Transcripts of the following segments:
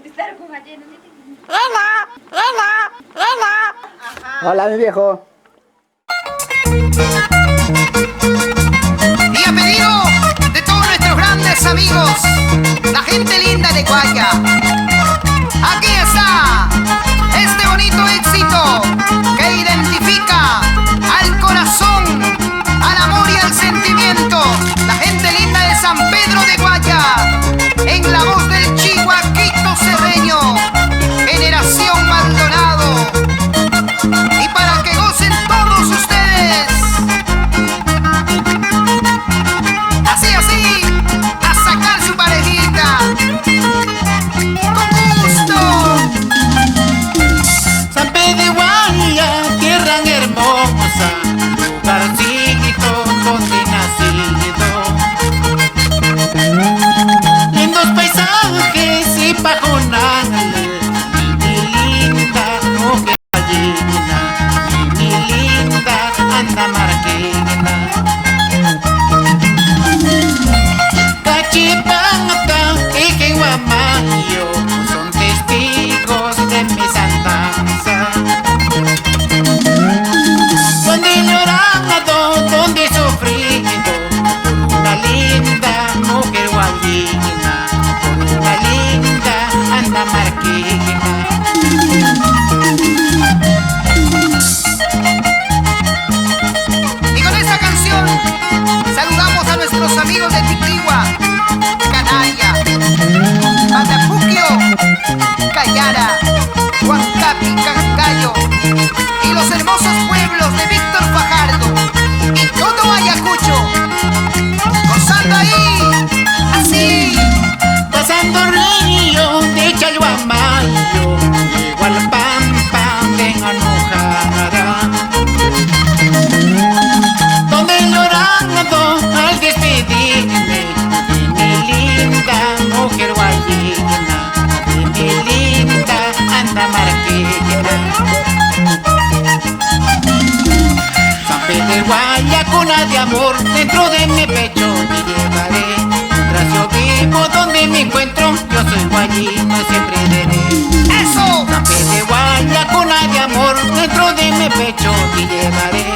contestar con ballena. Hola, mi viejo. Y a pedido de todos nuestros grandes amigos, la gente linda de Guaya, aquí está este bonito éxito que identifica al corazón, al amor y al sentimiento. La gente linda de San Pedro de Guaya, en la voz del Chihuaquito Cerreño, Generación Maldonado. Y para que gocen todos ustedes, así, a sacar su parejita, con gusto. San Pedro de Guaya, tierra hermosa, lugarcito donde nacido. Lindos paisajes y pajonales, mi linda mujer gallina, mi linda anda marquina. Cachipata y Guamayo son testigos de mis andanzas. Donde he llorado, donde he sufrido, una linda mujer guayina, una linda anda marquina. Y con esta canción saludamos a nuestros amigos de Tiquigua, Canaya, Matapuquio, Cayara, Huancapi, Cancayo y los hermosos pueblos de Víctor Fajardo y todo Ayacucho, gozando ahí, así. Pasando río de Chalhuamayo, llego al Pampa de Anojara, donde llorando al despedirme de mi linda mujer guayina, de mi linda anda marquina. San Pedro de Guaya, cuna de amor, dentro de mi pecho te llevaré. Mientras yo vivo donde me encuentro, yo soy guayino, siempre seré. ¡Eso! San Pedro de Guaya, cuna de amor, dentro de mi pecho te llevaré.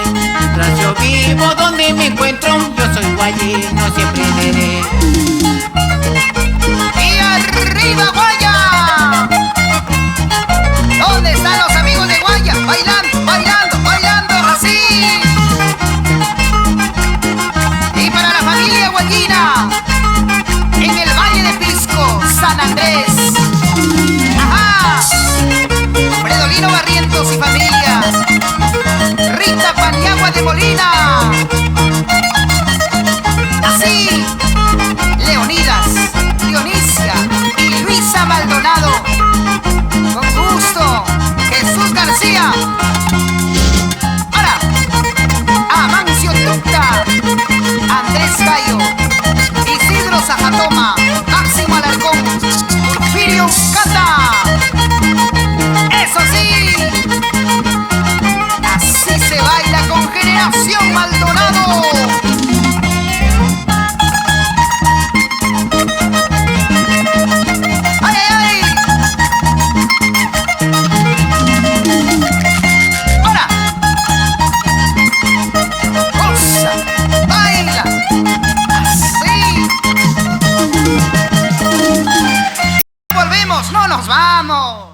Mientras yo vivo donde me encuentro, yo soy guayino, siempre seré. ¡Y arriba Guaya! ¿Dónde están los amigos de Guaya? Bailando, bailando, bailando, así. Y para la familia guayina, en el Valle de Pisco, San Andrés. ¡Ajá! Fredolino Barrientos y familia, Rita Paniagua de Molina, así. Leonidas, Dionisia y Luisa Maldonado, con gusto. Jesús García, ahora Amancio Tucta, Andrés Gallo, Isidro Sajatoma, Máximo Alarcón, Porfirio Cata. Eso sí, así se baila con Generación Maldonado. ¡Ay, ay, ay! ¡Ahora! ¡Goza! ¡Baila! ¡Así! Volvemos, no nos vamos.